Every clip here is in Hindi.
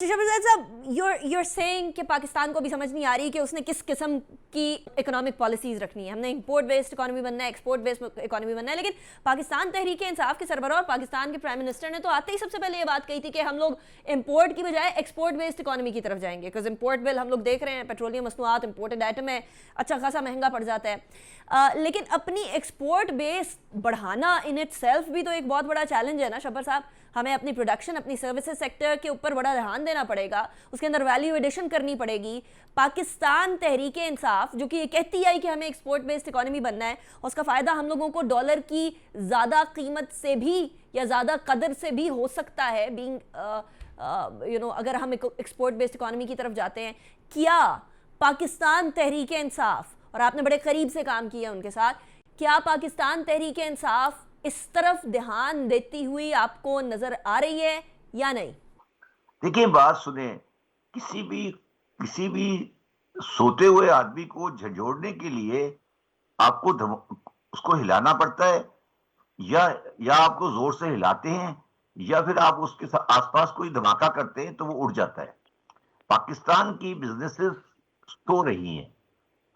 शहबाज साहब, you're saying कि पाकिस्तान को भी समझ नहीं आ रही कि उसने किस किस्म की इकोनॉमिक पॉलिसीज रखनी है। हमने इंपोर्ट बेस्ड इकोनॉमी बनना है, एक्सपोर्ट बेस्ड इकोनॉमी बनना है, लेकिन पाकिस्तान तहरीक इंसाफ के सरबराह और पाकिस्तान के प्राइम मिनिस्टर ने तो आते ही सबसे पहले ये बात कही थी कि हम लोग इंपोर्ट की बजाय एक्सपोर्ट बेस्ड इकोनॉमी की तरफ जाएंगे। बिकॉज इंपोर्ट बिल हम लोग देख रहे हैं, पेट्रोलियम मसनूआत इंपोर्टेड आइटम है, अच्छा खासा महंगा पड़ जाता है। लेकिन अपनी एक्सपोर्ट बेस बढ़ाना इन इट सेल्फ भी तो एक बहुत बड़ा चैलेंज है ना शब्बर साहब। हमें अपनी प्रोडक्शन, अपनी सर्विसेज सेक्टर के ऊपर बड़ा ध्यान देना पड़ेगा, उसके अंदर वैल्यू एडिशन करनी पड़ेगी। पाकिस्तान तहरीक इंसाफ जो कि ये कहती है कि हमें एक्सपोर्ट बेस्ड इकोनॉमी बनना है, उसका फ़ायदा हम लोगों को डॉलर की ज़्यादा कीमत से भी या ज़्यादा कदर से भी हो सकता है बीइंग अगर हम एक्सपोर्ट बेस्ड इकोनॉमी की तरफ जाते हैं। क्या पाकिस्तान तहरीक इंसाफ, और आपने बड़े करीब से काम किया उनके साथ, क्या पाकिस्तान तहरीक इंसाफ इस तरफ ध्यान देती हुई आपको नजर आ रही है या नहीं? देखिए, बात सुने, किसी भी सोते हुए आदमी को झंझोड़ने के लिए आपको उसको हिलाना पड़ता है, या आपको जोर से हिलाते हैं, या फिर आप उसके आसपास कोई धमाका करते हैं तो वो उड़ जाता है। पाकिस्तान की बिजनेसेस सो रही हैं।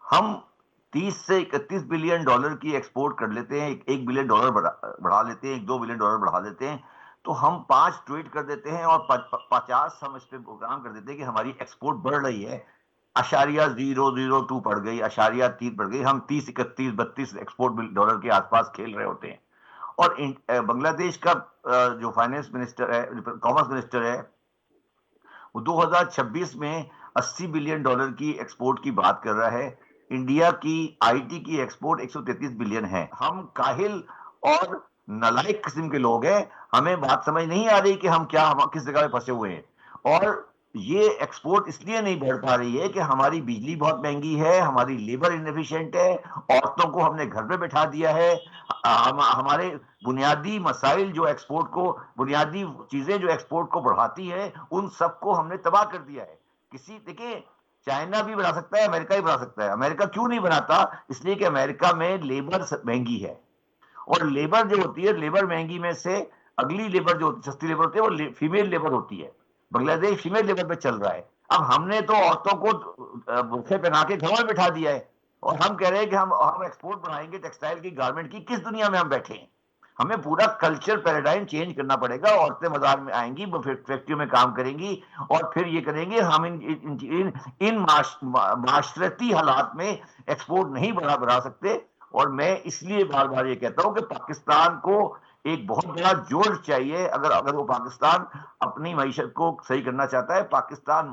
हम 30 से 31 बिलियन डॉलर की एक्सपोर्ट कर लेते हैं, 1 बिलियन डॉलर बढ़ा लेते हैं, 1-2 बिलियन डॉलर बढ़ा देते हैं, तो हम 5 ट्वीट कर देते हैं और 50 हम इस पे प्रोग्राम कर देते हैं कि हमारी एक्सपोर्ट बढ़ रही है। अशारिया 002 पड़ गई, अशारिया 3 पड़ गई, हम 30, 31, 32 एक्सपोर्ट डॉलर के आसपास खेल रहे होते हैं। और बांग्लादेश का जो फाइनेंस मिनिस्टर है, कॉमर्स मिनिस्टर है, वो 2026 में 80 बिलियन डॉलर की एक्सपोर्ट की बात कर रहा है। इंडिया की आईटी की एक्सपोर्ट 133 बिलियन है। हम काहिल और नालायक किस्म के लोग हैं, हमें बात समझ नहीं आ रही कि हम किस जगह में फंसे हुए हैं। और ये एक्सपोर्ट इसलिए नहीं बढ़ पा रही है कि हमारी बिजली बहुत महंगी है, हमारी लेबर इनएफिशिएंट है, औरतों को हमने घर पे बैठा दिया है। हमारे बुनियादी मसाइल जो एक्सपोर्ट को, बुनियादी चीजें जो एक्सपोर्ट को बढ़ाती है, उन सबको हमने तबाह कर दिया है। देखिए, चाइना भी बना सकता है, अमेरिका भी बना सकता है। अमेरिका क्यों नहीं बनाता? इसलिए कि अमेरिका में लेबर महंगी है, और लेबर जो होती है, लेबर महंगी में से अगली लेबर जो सस्ती लेबर होती है वो फीमेल लेबर होती है। बांग्लादेश फीमेल लेबर पे चल रहा है। अब हमने तो औरतों को बुरखे पहना के घरों में बिठा दिया है, और हम कह रहे हैं कि हम एक्सपोर्ट बढ़ाएंगे टेक्सटाइल की, गारमेंट की। किस दुनिया में हम बैठे हैं? हमें पूरा कल्चर पैराडाइम चेंज करना पड़ेगा। औरतें बाजार में आएंगी, फैक्ट्रियों में काम करेंगी, और फिर ये करेंगे। हम इन माशरती हालात में एक्सपोर्ट नहीं बढ़ा सकते। और मैं इसलिए बार बार ये कहता हूं कि पाकिस्तान को एक बहुत बड़ा जोड़ चाहिए। अगर वो पाकिस्तान अपनी मईशत को सही करना चाहता है। पाकिस्तान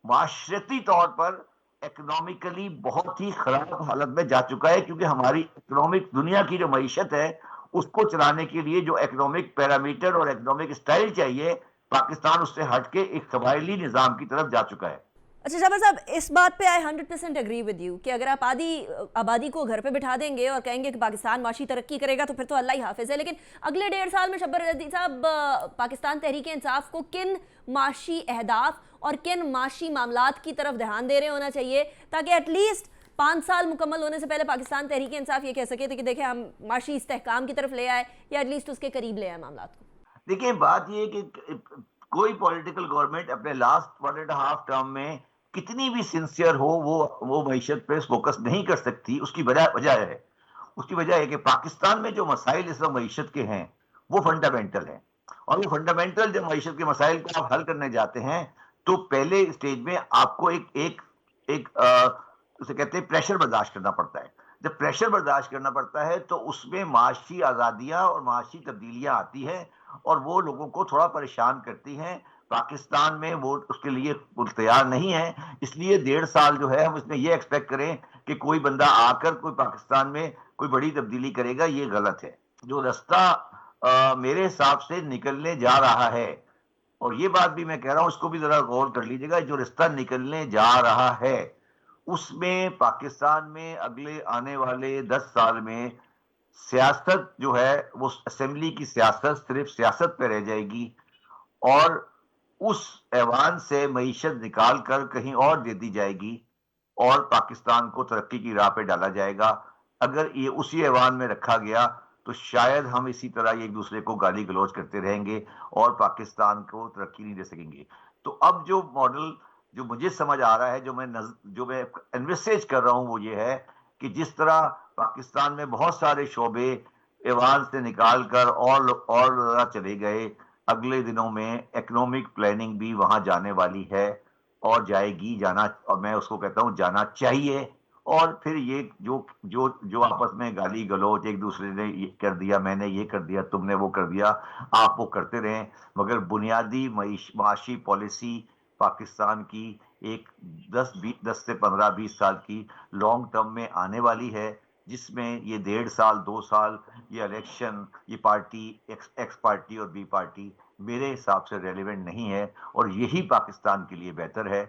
माशरती तौर पर इकोनॉमिकली बहुत ही खराब हालत में जा चुका है, क्योंकि हमारी इकोनॉमिक दुनिया की जो मईशत है उसको चलाने के लिए जो इकोनॉमिक पैरामीटर और इकोनॉमिक स्टाइल चाहिए, पाकिस्तान उससे हटके एक कबायली निजाम की तरफ जा चुका है। अच्छा शहबाज साहब, इस बात पे आई 100% एग्री विद यू कि अगर आप आधी आबादी को घर पे बिठा देंगे और कहेंगे कि पाकिस्तान माशी तरक्की करेगा तो फिर तो अल्लाह ही हाफिज है। लेकिन अगले 1.5 साल में शब्बर साहब, पाकिस्तान तहरीक इंसाफ को किन माशी अहदाफ और किन माशी मामलात की तरफ ध्यान दे रहे होना चाहिए, ताकि एटलीस्ट 5 साल मुकम्मल होने से पहले पाकिस्तान तहरीक इंसाफ ये कह सके थे कि देखें हम माशी इस्तेहकाम की तरफ ले आए, या एटलीस्ट उसके करीब ले आए मामलात को? देखिए, बात ये कि कोई पॉलिटिकल गवर्नमेंट अपने लास्ट 1.5 टर्म में कितनी भी सिंसियर हो, वो मईशत पे फोकस नहीं कर सकती। उसकी वजह है कि पाकिस्तान में जो मसाइल इस वक्त मईशत के हैं वो फंडामेंटल हैं। और वो फंडामेंटल जब मईशत के मसाइल को आप हल करने जाते हैं, तो पहले स्टेज में आपको उसे कहते हैं प्रेशर बर्दाश्त करना पड़ता है। जब प्रेशर बर्दाश्त करना पड़ता है तो उसमें माशी आज़ादियाँ और माशी तब्दीलियाँ आती हैं, और वो लोगों को थोड़ा परेशान करती हैं। पाकिस्तान में वो उसके लिए तैयार नहीं है। इसलिए 1.5 साल जो है, हम इसमें ये एक्सपेक्ट करें कि कोई बंदा आकर कोई पाकिस्तान में कोई बड़ी तब्दीली करेगा, ये गलत है। जो रास्ता मेरे हिसाब से निकलने जा रहा है, और ये बात भी मैं कह रहा हूं, उसको भी जरा गौर कर लीजिएगा, जो रास्ता निकलने जा रहा है उसमें पाकिस्तान में अगले आने वाले 10 साल में सियासत जो है वो असेंबली की सियासत सिर्फ सियासत पे रह जाएगी, और उस ऐवान से मईशत निकाल कर कहीं और दे दी जाएगी, और पाकिस्तान को तरक्की की राह पे डाला जाएगा। अगर ये उसी ऐवान में रखा गया तो शायद हम इसी तरह एक दूसरे को गाली गलौज करते रहेंगे और पाकिस्तान को तरक्की नहीं दे सकेंगे। तो अब जो मॉडल जो मुझे समझ आ रहा है, जो मैं एनविसेज कर रहा हूं, वो ये है कि जिस तरह पाकिस्तान में बहुत सारे शोबे ईवान से निकाल कर और चले गए, अगले दिनों में इकोनॉमिक प्लानिंग भी वहां जाने वाली है और जाएगी, जाना, और मैं उसको कहता हूं जाना चाहिए। और फिर ये जो जो जो आपस में गाली गलौज, एक दूसरे ने ये कर दिया, मैंने ये कर दिया, तुमने वो कर दिया, आप वो करते रहें, मगर बुनियादी माशी पॉलिसी पाकिस्तान की एक 10 से 15-20 साल की लॉन्ग टर्म में आने वाली है, जिसमें ये 1.5 साल 2 साल ये इलेक्शन, ये पार्टी एक्स पार्टी और बी पार्टी मेरे हिसाब से रेलिवेंट नहीं है, और यही पाकिस्तान के लिए बेहतर है।